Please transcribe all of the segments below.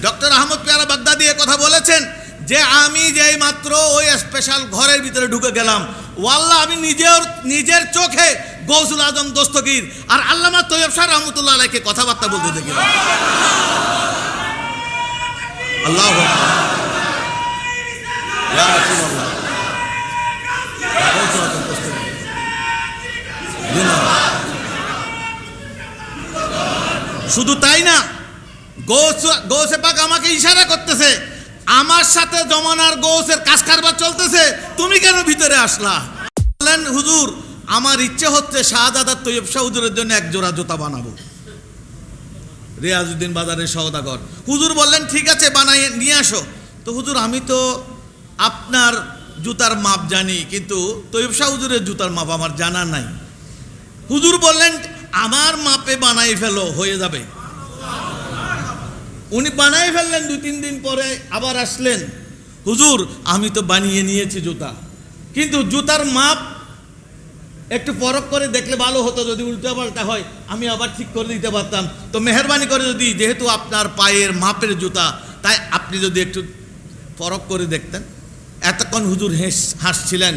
Doctor Ahmad পেয়ারা বাগদাদি কথা বলেছেন যে আমি যেই মাত্র ওই স্পেশাল ঘরের ভিতরে ঢুকে গেলাম, ওয়াল্লাহ আমি নিজের চোখে গৌসুল আজম দস্তগীর আর আল্লামা তৈয়ব শাহ রহমতুল্লাহ আলাইহিকে কথাবার্তা বলতে দেখলাম। আল্লাহু আকবার, ইয়া রাসূলুল্লাহ। শুধু তাই না, গৌসে পাক আমাকে ইশারা করতেছে, আমার সাথে জমানার গৌসের কাজ কারবার চলতেছে, তুমি কেন ভিতরে আসলা? বললেন হুজুর আমার ইচ্ছে হচ্ছে শাহজাদা তৈয়ব শাহ হুজুরের জন্য এক জোড়া জুতা বানাবো। রিয়াজউদ্দিন বাজারের সওদাগর। হুজুর বললেন ঠিক আছে বানাই নিয়ে আসো। তো হুজুর আমি তো আপনার জুতার মাপ জানি, কিন্তু তৈয়ব শাহ হুজুরের জুতার মাপ আমার জানা নাই। হুজুর বললেন আমার মাপে বানাই ফেলো, হয়ে যাবে। উনি বানাই ফেললেন। 2-3 দিন পরে আবার আসলেন, হুজুর আমি তো বানিয়ে নিয়েছি জুতা, কিন্তু জুতার মাপ একটু পরখ করে দেখলে ভালো হতো, যদি উল্টা পাল্টা হয় আমি আবার ঠিক করে দিতে পারতাম। তো মেহরবানি করে যদি, যেহেতু আপনার পায়ের মাপের জুতা, তাই আপনি যদি একটু পরখ করে দেখতেন। এতক্ষণ হুজুর হাসছিলেন,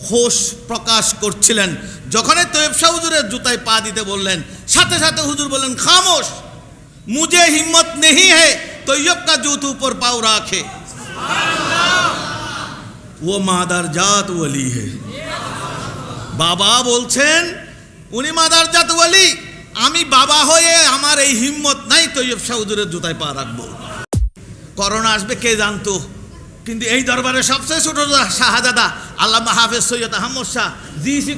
খোশ প্রকাশ করছিলেন। যখনই তৈয়ব শাহ হুজুরের জুতায় পা দিতে বললেন, সাথে সাথে হুজুর বললেন খামোশ, मुझे हिम्मत नहीं है तैयब का जूत ऊपर पाँव रखे, वो मादार जात वली है। बाबा बोलছেন উনি মাদার জাত ওয়ালি, আমি বাবা হয়ে আমার এই হিম্মত নাই তৈয়ব শাহ হুজুরের জুতায় পা রাখবো। করোনা আসবে কে জানতো, কিন্তু এই দরবারে সবচেয়ে ছোট শাহজাদা আল্লামা হাফেজ সৈয়দ আহমদ শাহ জিসি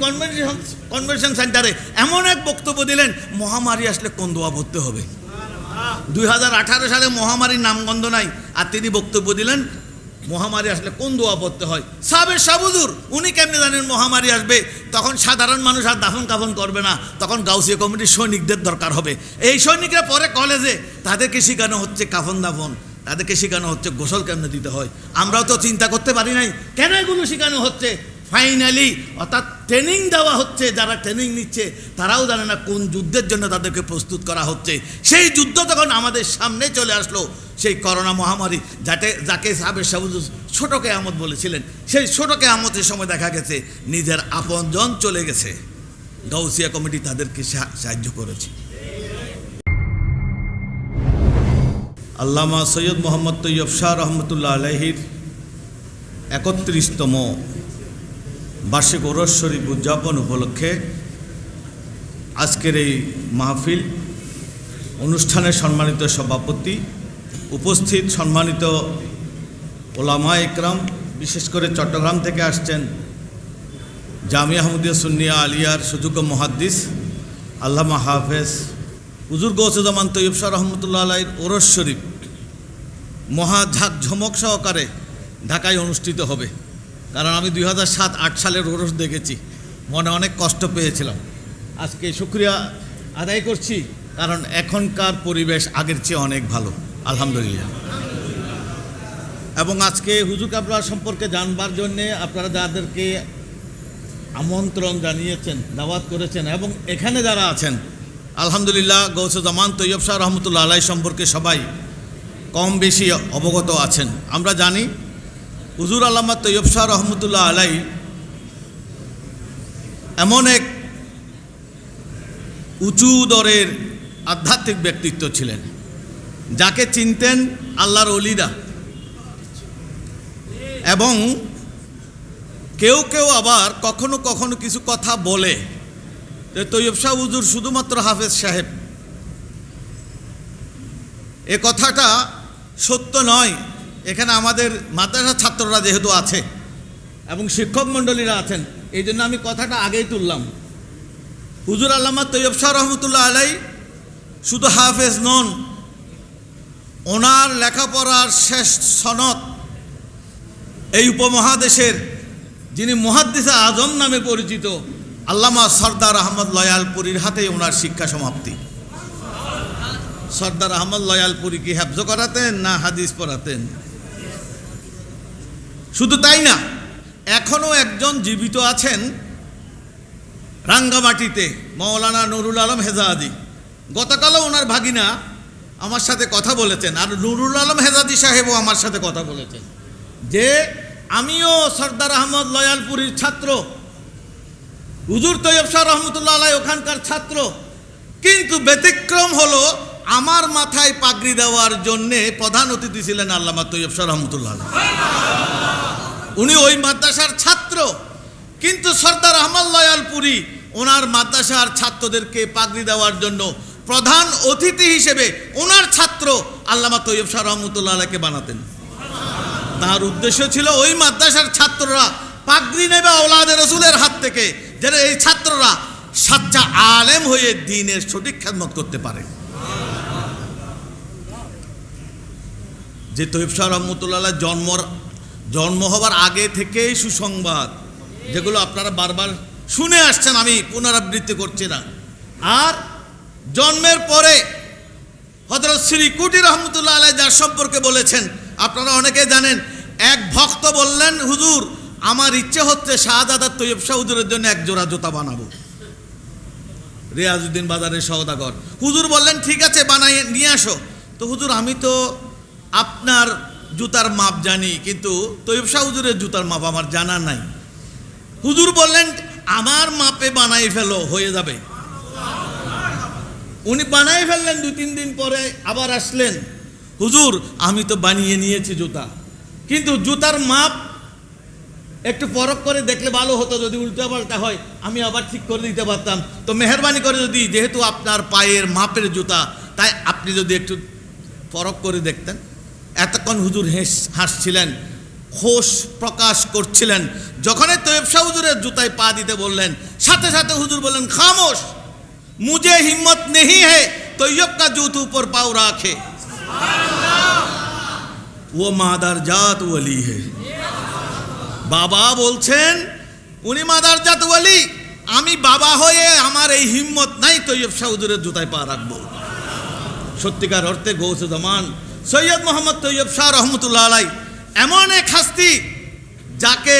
কনভেনশন সেন্টারে এমন এক বক্তব্য দিলেন, মহামারী আসলে কোন দোয়া পড়তে হবে। 2018 সালে মহামারীর নামগন্ধ নাই, আর তিনি বক্তব্য দিলেন মহামারী আসলে কোন দোয়া পড়তে হয়। সাবের শাহ হুজুর উনি কেমনি জানেন মহামারী আসবে? তখন সাধারণ মানুষ আর দাফন কাফন করবে না, তখন গাউসিয়া কমিটির সৈনিকদের দরকার হবে। এই সৈনিকরা পরে কলেজে তাদেরকে শেখানো হচ্ছে কাফন দাফন, তাদেরকে শেখানো হচ্ছে গোসল কেমনে দিতে হয়। আমরাও তো চিন্তা করতে পারি নাই কেন এগুলো শেখানো হচ্ছে। ফাইনালি অর্থাৎ ট্রেনিং দেওয়া হচ্ছে, যারা ট্রেনিং নিচ্ছে তারাও জানে না কোন যুদ্ধের জন্য তাদেরকে প্রস্তুত করা হচ্ছে। সেই যুদ্ধ তখন আমাদের সামনে চলে আসলো, সেই করোনা মহামারী, যাকে সাবের শাহ হুজুর ছোট কিয়ামত বলেছিলেন। সেই ছোট কিয়ামতের সময় দেখা গেছে নিজের আপনজন চলে গেছে, গাউসিয়া কমিটি তাদেরকে সাহায্য করেছে। আল্লামা সৈয়দ মোহাম্মদ তৈয়ব শাহ রহমতুল্লাহ আলাইহির 31তম বার্ষিক ওরস শরীফ উদযাপন উপলক্ষে আজকের এই মাহফিল অনুষ্ঠানের সম্মানিত সভাপতি, উপস্থিত সম্মানিত ওলামা ইকরাম, বিশেষ করে চট্টগ্রাম থেকে আসছেন জামিয়া আহমদিয়া সুন্নিয়া আলিয়ার সুযোগ্য মুহাদ্দিস আল্লামা হাফেজ হুজুর গৌসুজ্জামান তৈয়ব শাহ রহমতুল্লাহ আলাইহির ওরস শরীফ মহা ঝাঁকঝমক সহকারে ঢাকায় অনুষ্ঠিত হবে। কারণ আমি 2007-8 সালের ওরস দেখেছি, মনে অনেক কষ্ট পেয়েছিলাম। আজকে শুকরিয়া আদায় করছি, কারণ এখনকার পরিবেশ আগের চেয়ে অনেক ভালো আলহামদুলিল্লাহ। এবং আজকে হুজুর কাবলা সম্পর্কে জানবার জন্যে আপনারা যাদেরকে আমন্ত্রণ জানিয়েছেন, দাওয়াত করেছেন, এবং এখানে যারা আছেন আলহামদুলিল্লাহ গৌসুজ্জামান তৈয়ব শাহ রহমতুল্লাহ আলাইহি সম্পর্কে সবাই কম বেশি অবগত আছেন। আমরা জানি হুজুর আল্লামা তৈয়ব শাহ রহমতুল্লাহ আলাইহি এমন এক উঁচু দরের আধ্যাত্মিক ব্যক্তিত্ব ছিলেন, যাকে চিনতেন আল্লাহর ওলিরা, এবং কেউ কেউ আবার কখনো কখনো কিছু কথা বলে যে তৈয়ব শাহ হুজুর শুধুমাত্র হাফেজ সাহেব। এ কথাটা সত্য নয়। এখানে আমাদের মাদ্রাসার ছাত্ররা যেহেতু আছে এবং শিক্ষক মণ্ডলীরা আছেন, এই জন্য আমি কথাটা আগেই তুললাম। হুজুর আল্লামা তৈয়ব শাহ রহমতুল্লাহ আলাইহি শুধু হাফেজ নন, ওনার লেখাপড়ার শেষ সনদ এই উপমহাদেশের যিনি মুহাদ্দিসে আজম নামে পরিচিত আল্লামা সরদার আহমদ লয়ালপুরীর হাতেই ওনার শিক্ষা সমাপ্তি। সরদার আহমদ লয়ালপুরী কি হেফজ করাতেন না হাদিস পড়াতেন? শুধু তাই না, এখনো একজন জীবিত আছেন রাঙ্গামাটিতে, মাওলানা নুরুল আলম হেজাহাদি। গতকালও ওনার ভাগিনা আমার সাথে কথা বলেছেন, আর নুরুল আলম হেজাদি সাহেবও আমার সাথে কথা বলেছেন যে আমিও সর্দার আহমদ লয়ালপুরীর ছাত্র, হুজুর তৈয়ব শাহ রহমতুল্লাহ আলাই ওখানকার ছাত্র, কিন্তু ব্যতিক্রম হলো আমার মাথায় পাগড়ি দেওয়ার জন্যে প্রধান অতিথি ছিলেন আল্লামা তৈয়ব শাহ রহমতুল্লাহ আলাই। উনি ওই মাদ্রাসার ছাত্র, কিন্তু সর্দার আহমদ লয়ালপুরী ওনার মাদ্রাসার ছাত্রদেরকে পাগড়ি দেওয়ার জন্য প্রধান অতিথি হিসেবে ওনার ছাত্র আল্লামা তৈয়ব শাহ রহমতুল্লাহ আলাইকে বানাতেন। তার উদ্দেশ্য ছিল ওই মাদ্রাসার ছাত্ররা পাগড়ি নেবে আওলাদে রসুলের হাত থেকে, যেন এই ছাত্ররা সাচ্চা আলেম হয়ে দ্বীনের সঠিক খেদমত করতে পারে। যে তৈয়ব শাহ রহমতুল্লাহ আলাই জন্ম হবার আগে থেকেই সুসংবাদ, যেগুলো আপনারা বারবার শুনে আসছেন, আমি পুনরাবৃত্তি করছি না। আর জন্মের পরে হযরত শ্রী কুটি রহমতুল্লাহ আলাই যার সম্পর্কে বলেছেন আপনারা অনেকে জানেন। এক ভক্ত বললেন, হুজুর আমার ইচ্ছে হচ্ছে শাহজাদা তৈয়ব শাহ হুজুরের জন্য এক জোড়া জুতা বানাবো। রিয়াজউদ্দিন বাজারের সওদাগর। হুজুর বললেন ঠিক আছে বানাই নিয়ে আসো। তো হুজুর আমি তো আপনার জুতার মাপ জানি, কিন্তু তৈয়ব শাহ হুজুরের জুতার মাপ আমার জানা নাই। হুজুর বললেন আমার মাপে বানাই ফেলো, হয়ে যাবে। উনি বানাই ফেললেন। 2-3 দিন পরে আবার আসলেন, হুজুর আমি তো বানিয়ে নিয়েছি জুতা, কিন্তু জুতার মাপ একটু পরখ করে দেখলে ভালো হতো, যদি উল্টা পাল্টা হয় আমি আবার ঠিক করে দিতে পারতাম। তো মেহরবানি করে যদি, যেহেতু আপনার পায়ের মাপের জুতা, তাই আপনি যদি একটু পরখ করে দেখতেন। এতক্ষণ হুজুর হাসছিলেন, খোশ প্রকাশ করছিলেন। যখনই তৈয়ব শাহ হুজুরের জুতায় পা দিতে বললেন, সাথে সাথে হুজুর বললেন খামোশ, মুঝে হিম্মত नहीं है তৈয়ব का जूत ऊपर पाँव रखे, वो মাদারজাত ওয়ালি है। বাবা বলছেন উনি মাদারজাত ওয়ালি, আমি বাবা হয়ে আমার এই হিম্মত নাই তৈয়ব শাহ হুজুরের জুতায় পা রাখবো। সত্যিকার অর্থে গৌসে জামান সৈয়দ মোহাম্মদ তৈয়ব শাহ রহমতুল্লাহ আলাই এমন এক হাস্তি, যাকে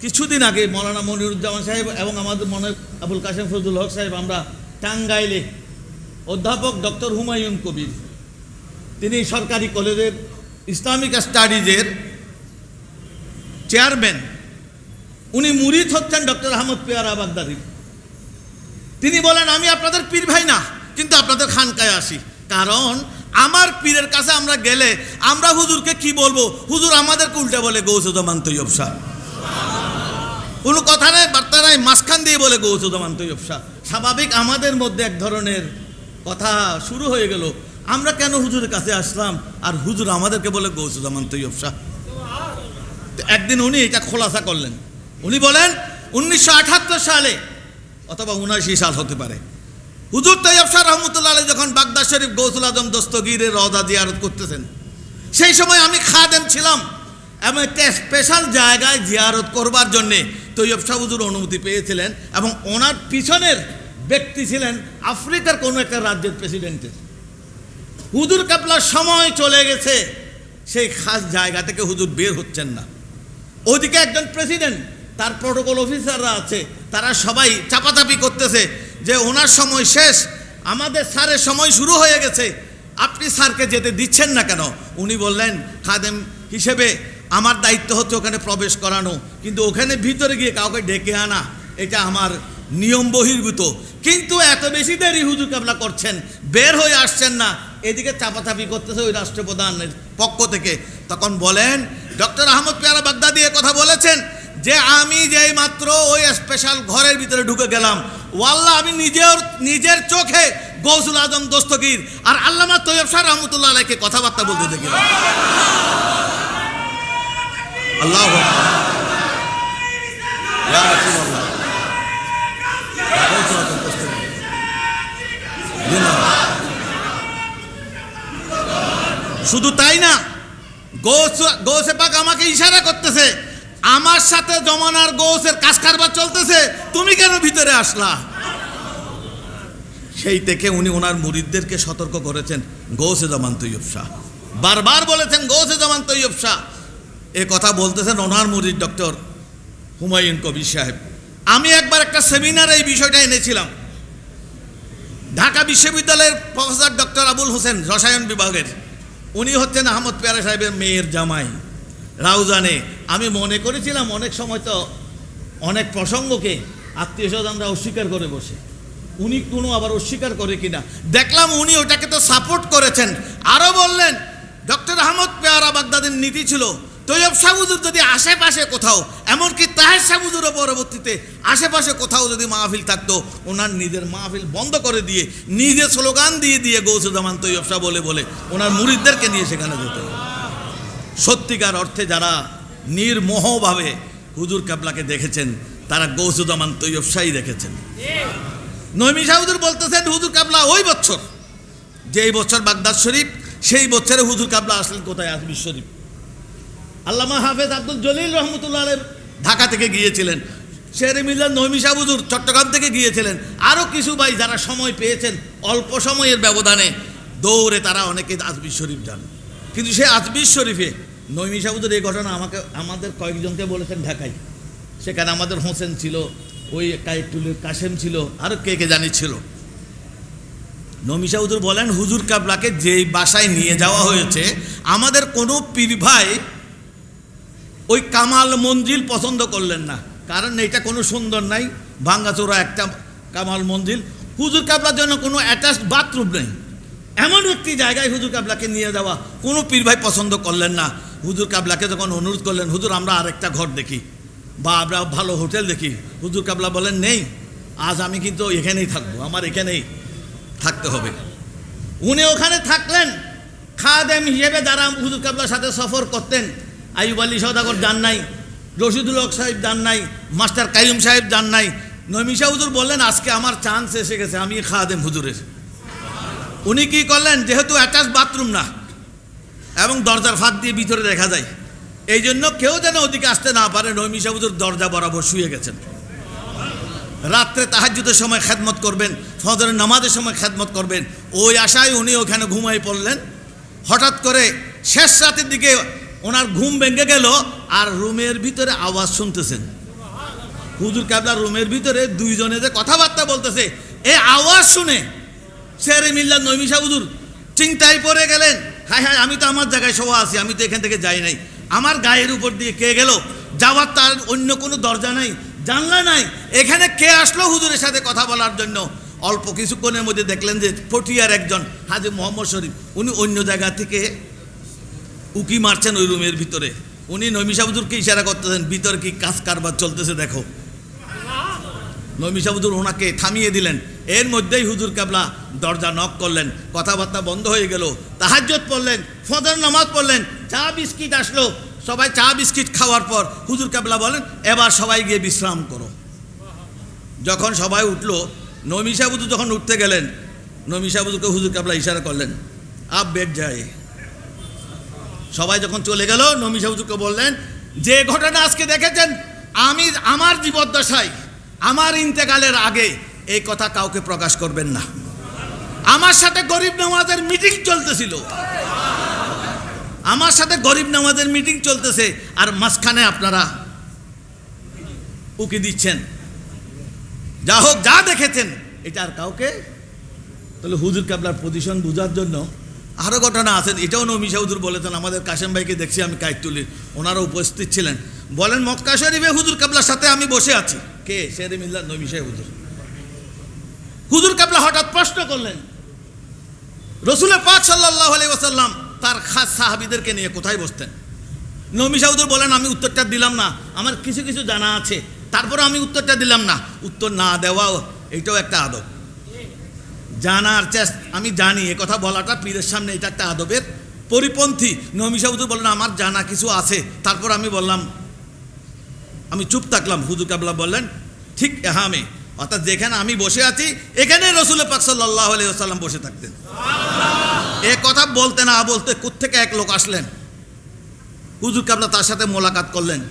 কিছুদিন আগে মৌলানা মনিরুজ্জামান সাহেব এবং আমাদের মনে আবুল কাসেম ফজলুল হক সাহেব, আমরা টাঙ্গাইলে অধ্যাপক ডক্টর হুমায়ুন কবির, তিনি সরকারি কলেজের ইসলামিক স্টাডিজের চেয়ারম্যান, উনি মুরিদ হচ্ছেন ডক্টর আহমদ পেয়ারা বাগদাদি। তিনি বলেন আমি আপনাদের পীর ভাই না, কিন্তু আপনাদের খানকায় আসি, কারণ আমার পীরের কাছে আমরা গেলে আমরা হুজুরকে কি বলবো, হুজুর আমাদেরকে উল্টা বলে গৌসুজ্জামান তৈয়ব শাহ। কোনো কথা নাই বার্তা নাই, মাঝখান দিয়ে বলে গৌসুজ্জামান তৈয়ব শাহ। স্বাভাবিক আমাদের মধ্যে এক ধরনের কথা শুরু হয়ে গেল, আমরা কেন হুজুরের কাছে আসলাম আর হুজুর আমাদেরকে বলে গৌসুজ্জামান তৈয়ব শাহ। একদিন উনি এটা খোলাসা করলেন। উনি বলেন 1978 সালে অথবা 79 সাল হতে পারে, হুজুর তৈয়ব শাহ রহমতুল্লাহ আলাইহি যখন বাগদাদ শরীফ গৌসুল আজম দস্তগীরের রওজা জিয়ারত করতেছেন, সেই সময় আমি খাদেম ছিলাম এবং একটা স্পেশাল জায়গায় জিয়ারত করবার জন্যে তৈয়ব শাহ হুজুর অনুমতি পেয়েছিলেন, এবং ওনার পিছনের ব্যক্তি ছিলেন আফ্রিকার কোনো একটা রাজ্যের প্রেসিডেন্টের। হুজুর কাবলার সময় চলে গেছে, সেই খাস জায়গা থেকে হুজুর বের হচ্ছেন না। ওদিকে একজন প্রেসিডেন্ট, তার প্রোটোকল অফিসাররা আছে, তারা সবাই চাপাচাপি করতেছে যে ওনার সময় শেষ, আমাদের স্যারের সময় শুরু হয়ে গেছে, আপনি স্যারকে যেতে দিচ্ছেন না কেন? উনি বললেন খাদেম হিসেবে আমার দায়িত্ব হচ্ছে ওখানে প্রবেশ করানো, কিন্তু ওখানে ভিতরে গিয়ে কাউকে ডেকে আনা এটা আমার নিয়ম বহির্ভূত। কিন্তু এত বেশি দেরি হুজুর কাবলা করছেন, বের হয়ে আসছেন না, এদিকে চাপাচাপি করতেছে ওই রাষ্ট্রপ্রধানের পক্ষ থেকে। তখন বলেন ডক্টর আহমদ পেয়ারা বাগদাদি কথা বলেছেন যে আমি যেই মাত্র ওই স্পেশাল ঘরের ভিতরে ঢুকে গেলাম, ওয়াল্লাহ আমি নিজের চোখে গৌসুল আজম দস্তগীর আর আল্লামা তৈয়ব শাহ রহমতুল্লাহ আলাইহিকে কথাবার্তা বলতে দেখলাম। আল্লাহু আকবার, ইয়া রাসূলুল্লাহ। শুধু তাই না, গৌসে পাক আমাকে ইশারা করতেছে, আমার সাথে জমানার গৌসের কাজ কারবার চলতেছে, তুমি কেন ভিতরে আসলা? সেই থেকে উনি ওনার মুরিদদেরকে সতর্ক করেছেন গৌসে জামান তৈয়ব শাহ, বারবার বলেছেন গৌসে জামান তৈয়ব শাহ। এ কথা বলতেছেন ওনার মুরিদ ডক্টর হুমায়ুন কবির সাহেব। আমি একবার একটা সেমিনারে এই বিষয়টা এনেছিলাম। ঢাকা বিশ্ববিদ্যালয়ের প্রফেসর ডক্টর আবুল হোসেন রসায়ন বিভাগের, উনি হচ্ছেন আহমদ পেয়ারা সাহেবের মেয়ের জামাই রাউজানে। আমি মনে করেছিলাম অনেক সময় তো অনেক প্রসঙ্গকে আত্মীয় স্বজনরা অস্বীকার করে বসে, উনি কোনো আবার অস্বীকার করে কিনা দেখলাম উনি ওটাকে তো সাপোর্ট করেছেন। আরও বললেন ডক্টর আহমদ পেয়ারা বাগদাদির নীতি ছিল তৈয়ব শাহ হুজুর যদি আশেপাশে কোথাও, এমনকি তাহের শাহ হুজুরও পরবর্তীতে আশেপাশে কোথাও যদি মাহফিল থাকতো, ওনার নিজের মাহফিল বন্ধ করে দিয়ে নিজে স্লোগান দিয়ে দিয়ে গৌসুজ্জামান তৈয়ব শাহ বলে বলে ওনার মুরিদদেরকে নিয়ে সেখানে যেত। সত্যিকার অর্থে যারা নির্মোহভাবে হুজুর কাবলাকে দেখেছেন তারা গৌসুজ্জামান তৈয়ব শাহই দেখেছেন। নইমি শাহ হুজুর বলতেছেন হুজুর কাবলা ওই বছর, যেই বছর বাগদাদ শরীফ, সেই বছরে হুজুর কাবলা আসলেন কোথায়? আজমির শরীফ। আল্লামা হাফেজ আব্দুল জলিল রহমতুল্লাহ আলাইহি ঢাকা থেকে গিয়েছিলেন, শেরে মিল্লাত নইমি শাহ হুজুর চট্টগ্রাম থেকে গিয়েছিলেন, আরও কিছু ভাই যারা সময় পেয়েছেন অল্প সময়ের ব্যবধানে দৌড়ে তারা অনেকে আজমির শরীফ যান। কিন্তু সে আজমির শরীফে নইমি শাহ হুজুর এই ঘটনা আমাদের কয়েকজনকে বলেছেন ঢাকায়, সেখানে আমাদের হোসেন ছিল, ওই কাইটুলের কাশেম ছিল, আরও কে কে জানি ছিল। নইমি শাহ হুজুর বলেন হুজুর কাবলাকে যেই বাসায় নিয়ে যাওয়া হয়েছে আমাদের কোনো পীর ভাই ওই কামাল মঞ্জিল পছন্দ করলেন না, কারণ এটা কোনো সুন্দর নাই, ভাঙ্গাচোরা একটা কামাল মঞ্জিল, হুজুর কাবলার জন্য কোনো অ্যাটাচড বাথরুম নেই, এমন একটি জায়গায় হুজুর কাবলাকে নিয়ে যাওয়া কোনো পীর ভাই পছন্দ করলেন না। হুজুর কাবলাকে যখন অনুরোধ করলেন হুজুর আমরা আরেকটা ঘর দেখি বা আমরা ভালো হোটেল দেখি, হুজুর কাবলা বলেন নেই, আজ আমি কিন্তু এখানেই থাকবো, আমার এখানেই থাকতে হবে। উনি ওখানে থাকলেন। খাদেম হিসেবে যারা হুজুর কাবলার সাথে সফর করতেন, আইয়ুব আলী সওদাগর যান নাই, রশিদুল হক সাহেব যান নাই, মাস্টার কাইয়ুম সাহেব যান নাই। নইমি শাহ হুজুর বললেন আজকে আমার চান্স এসে গেছে, আমি খাদেম হুজুরের। উনি কি করলেন, যেহেতু অ্যাটাচ বাথরুম না এবং দরজার ফাঁক দিয়ে ভিতরে দেখা যায়, এই জন্য কেউ যেন ওদিকে আসতে না পারে, নইমি শাহ হুজুর দরজা বরাবর শুয়ে গেছেন। রাত্রে তাহাজ্জুদের সময় খেদমত করবেন, ফজরের নামাজের সময় খেদমত করবেন, ওই আশায় উনি ওখানে ঘুমাই পড়লেন। হঠাৎ করে শেষ রাতের দিকে ওনার ঘুম ভেঙে গেল, আর রুমের ভিতরে আওয়াজ শুনতেছেন। হুজুর কাবলার রুমের ভিতরে দুইজনে যে কথাবার্তা বলতেছে, এই আওয়াজ শুনে শেরে মিল্লাত নইমি শাহ হুজুর চিন্তায় পড়ে গেলেন, হায় হায় আমি তো আমার জায়গায় শোয়া আছি, আমি তো এখান থেকে যাই নাই, আমার গায়ের উপর দিয়ে কে গেল, যাওয়ার তার অন্য কোনো দরজা নাই, জানলা নাই, এখানে কে আসলো হুজুরের সাথে কথা বলার জন্য। অল্প কিছুক্ষণের মধ্যে দেখলেন যে পটিয়ার একজন হাজী মোহাম্মদ শরীফ, উনি অন্য জায়গা থেকে উকি মারছেন ওই রুমের ভিতরে। উনি নইমি শাহ হুজুরকে ইশারা করতেছেন ভিতরে কি কাজ কারবার চলতেছে দেখো। নইমি শাহ হুজুর ওনাকে থামিয়ে দিলেন। এর মধ্যেই হুজুর কাবলা দরজা নক করলেন, কথাবার্তা বন্ধ হয়ে গেল, তাহাজ্জুদ পড়লেন, ফজর নামাজ পড়লেন, চা বিস্কিট আসলো, সবাই চা বিস্কিট খাওয়ার পর হুজুর কাবলা বলেন এবার সবাই গিয়ে বিশ্রাম করো। যখন সবাই উঠলো, নইমি শাহ হুজুর যখন উঠতে গেলেন, নইমি শাহ হুজুরকে হুজুর কাবলা ইশারা করলেন আপ বেড যায়। সবাই যখন চলে গেল, নইমি শাহ হুজুরকে বললেন যে ঘটনা আজকে দেখেছেন, আমি আমার জীবদ্দশায় আমার ইন্তেকালের আগে এই কথা কাউকে প্রকাশ করবেন না। আমার সাথে গরিব নওয়াজের মিটিং চলতেছিল, আমার সাথে গরিব নওয়াজের মিটিং চলতেছে, আর মাঝখানে আপনারা উকি দিচ্ছেন। যা হোক, যা দেখেছেন এটা আর কাউকে। তাহলে হুজুর কাবলার পজিশন বোঝার জন্য আরও ঘটনা আছেন, এটাও নইমি শাহ হুজুর বলেছেন। আমাদের কাশেম ভাইকে দেখছি আমি কাইটুলির, ওনারা উপস্থিত ছিলেন। বলেন মক্কা শরীফে হুজুর কাবলার সাথে আমি বসে আছি, কে? শেরে মিল্লাত নইমি শাহ হুজুর। হুজুর কাবলা হঠাৎ প্রশ্ন করলেন রসুল পাক সাল্লাল্লাহু আলাইহি ওয়াসাল্লাম তার খাস সাহাবীদেরকে নিয়ে কোথায় বসতেন? নইমি শাহ হুজুর বলেন আমি উত্তরটা দিলাম না, আমার কিছু কিছু জানা আছে, তারপরে আমি উত্তরটা দিলাম না। উত্তর না দেওয়াও এটাও একটা আদব, জানার চেষ্টা, আমি জানি এ কথা বলাটা পীরের সামনে এটা একটা আদবের পরিপন্থী। নইমি শাহ হুজুর বলেন আমার জানা কিছু আছে, তারপর আমি বললাম, আমি চুপ থাকলাম। হুজুর কাবলা বললেন ঠিক এহামে, অর্থাৎ যেখানে আমি বসে আছি এখানে রসুল পাক সাল্লাল্লাহু আলাইহি ওয়াসাল্লাম বসে থাকতেন। এ কথা বলতে না বলতে কোত্থেকে এক লোক আসলেন, হুজুর কাবলা তার সাথে মোলাকাত করলেন।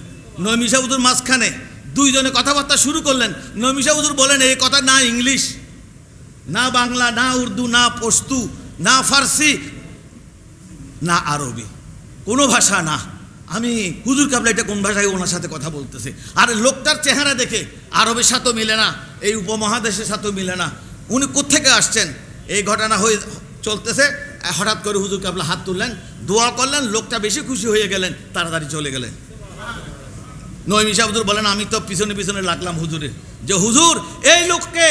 নইমি শাহ হুজুর মাঝখানে, দুইজনে কথাবার্তা শুরু করলেন। নইমি শাহ হুজুর বলেন এই কথা না ইংলিশ, না বাংলা, না উর্দু, না পশতু, না ফার্সি, না আরবি, কোনো ভাষা না। আমি হুজুর কাবলা এটা কোন ভাষায় ওনার সাথে কথা বলতেছে। আর লোকটার চেহারা দেখে আরবের সাথেও মিলে না, এই উপমহাদেশের সাথেও মিলে না, উনি কোত্থেকে আসছেন? এই ঘটনা হয়ে চলতেছে, হঠাৎ করে হুজুর কেবলা হাত তুললেন, দোয়া করলেন, লোকটা বেশি খুশি হয়ে গেলেন, তাড়াতাড়ি চলে গেলেন। নঈম শাহ হুজুর বলেন, আমি তো পিছনে পিছনে লাগলাম হুজুরে, যে হুজুর এই লোককে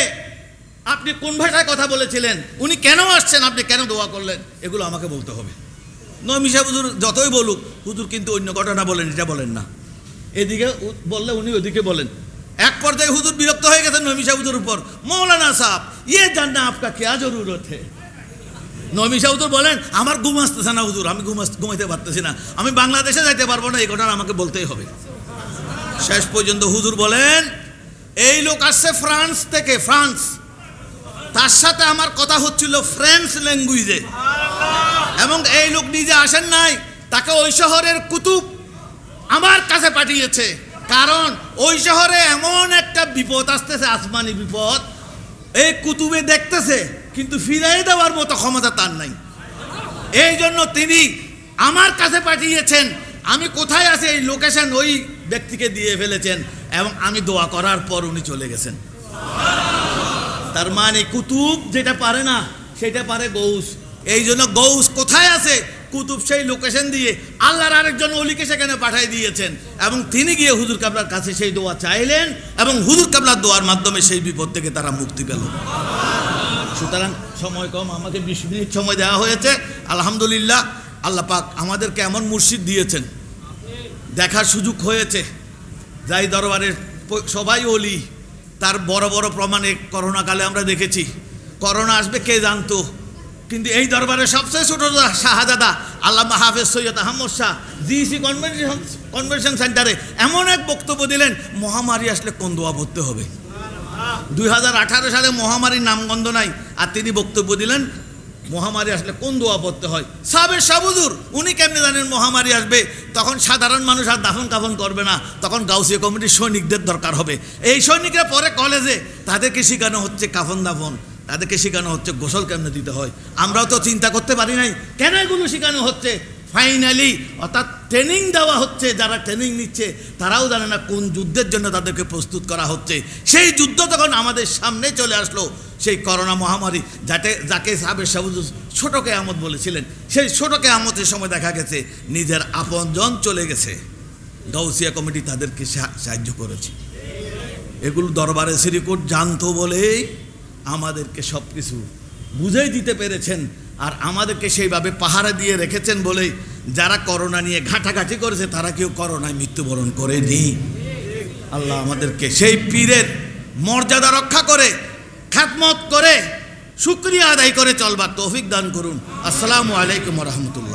আপনি কোন ভাষায় কথা বলেছিলেন, উনি কেন আসছেন, আপনি কেন দোয়া করলেন, এগুলো আমাকে বলতে হবে। নঈম শাহ হুজুর যতই বলুক, হুজুর কিন্তু অন্য ঘটনা বলেন, এটা বলেন না। এদিকে বললে উনি ওদিকে বলেন। এক পর্যায়ে হুজুর বিরক্ত হয়ে গেছেন নঈম শাহ হুজুর উপর। মৌলানা সাহেব, ইয়ে জাননা আপকা क्या জরুরত है? নঈম শাহ হুজুর বলেন, আমার ঘুম আসতেছে না হুজুর, আমি ঘুমাইতে পারতেছি না, আমি বাংলাদেশে যাইতে পারবো না, এই ঘটনা আমাকে বলতেই হবে। শেষ পর্যন্ত হুজুর বলেন, এই লোক আসছে ফ্রান্স থেকে, ফ্রান্স, তার সাথে আমার কথা হচ্ছিল ফ্রেঞ্চ ল্যাঙ্গুয়েজে, এবং এই লোক নিজে আসেন নাই, তাকে ওই শহরের কুতুব আমার কাছে পাঠিয়েছে, কারণ ওই শহরে এমন একটা বিপদ আসতেছে, আসমানি বিপদ, এই কুতুবে দেখতেছে কিন্তু ফিরাই দেওয়ার মতো ক্ষমতা তার নাই। এই জন্য তিনি আমার কাছে পাঠিয়েছেন, আমি কোথায় আছি এই লোকেশন ওই ব্যক্তিকে দিয়ে ফেলেছেন, এবং আমি দোয়া করার পর উনি চলে গেছেন। তার মানে কুতুব যেটা পারে না সেটা পারে গৌস। এই জন্য গৌস কোথায় আছে, কুতুব সেই লোকেশন দিয়ে আল্লাহর আরেকজন ওলিকে সেখানে পাঠিয়ে দিয়েছেন, এবং তিনি গিয়ে হুজুর কাবলার কাছে সেই দোয়া চাইলেন, এবং হুজুর কাবলার দোয়ার মাধ্যমে সেই বিপদ থেকে তারা মুক্তি পেল। সুতরাং সময় কম, আমাকে 20 মিনিট সময় দেওয়া হয়েছে। আলহামদুলিল্লাহ, আল্লাহ পাক আমাদেরকে এমন মুর্শিদ দিয়েছেন, দেখার সুযোগ হয়েছে, যাই দরবারের সবাই ওলি, তার বড় বড় প্রমাণে করোনাকালে আমরা দেখেছি। করোনা আসবে কে জানতো, কিন্তু এই দরবারের সবচেয়ে ছোট শাহজাদা আল্লামা হাফেজ সৈয়দ আহমদ শাহ জিসি কনভেনশন সেন্টারে এমন এক বক্তব্য দিলেন, মহামারী আসলে কোন দোয়া পড়তে হবে। 2018 সালে মহামারীর নামগন্ধ নাই, আর তিনি বক্তব্য দিলেন মহামারী আসলে কোন দোয়া পড়তে হয়। সাবের শাহুজুর উনি কেমনে জানেন মহামারী আসবে? তখন সাধারণ মানুষ আর দাফন কাফন করবে না, তখন গাউসিয়া কমিটির সৈনিকদের দরকার হবে। এই সৈনিকরা পরে কলেজে তাদেরকে শেখানো হচ্ছে কাফন দাফন, তাদেরকে শেখানো হচ্ছে গোসল কেমনে দিতে হয়। আমরাও তো চিন্তা করতে পারি নাই কেন এগুলো শেখানো হচ্ছে। ফাইনালি অর্থাৎ ট্রেনিং দেওয়া হচ্ছে, যারা ট্রেনিং নিচ্ছে তারাও জানে না কোন যুদ্ধের জন্য তাদেরকে প্রস্তুত করা হচ্ছে। সেই যুদ্ধ তখন আমাদের সামনে চলে আসলো, সেই করোনা মহামারী, যাকে সাবের শাহুজুর ছোট কেয়ামত বলেছিলেন। সেই ছোট কেয়ামতের সময় দেখা গেছে নিজের আপনজন চলে গেছে, গাউসিয়া কমিটি তাদেরকে সাহায্য করেছে। এগুলো দরবারে শ্রীকোট জানতো বলেই আমাদেরকে সব কিছু বুঝেই দিতে পেরেছেন, আর আমাদেরকে সেইভাবে পাহারা দিয়ে রেখেছেন বলেই যারা করোনা নিয়ে ঘাঁটাঘাঁটি করেছে তারা কেউ করোনায় মৃত্যুবরণ করেনি। আল্লাহ আমাদেরকে সেই পীরের মর্যাদা রক্ষা করে, খ্যাতমত করে, শুকরিয়া আদায় করে চলবার তৌফিক দান করুন। আসসালামু আলাইকুম ওয়া রাহমাতুল্লাহ।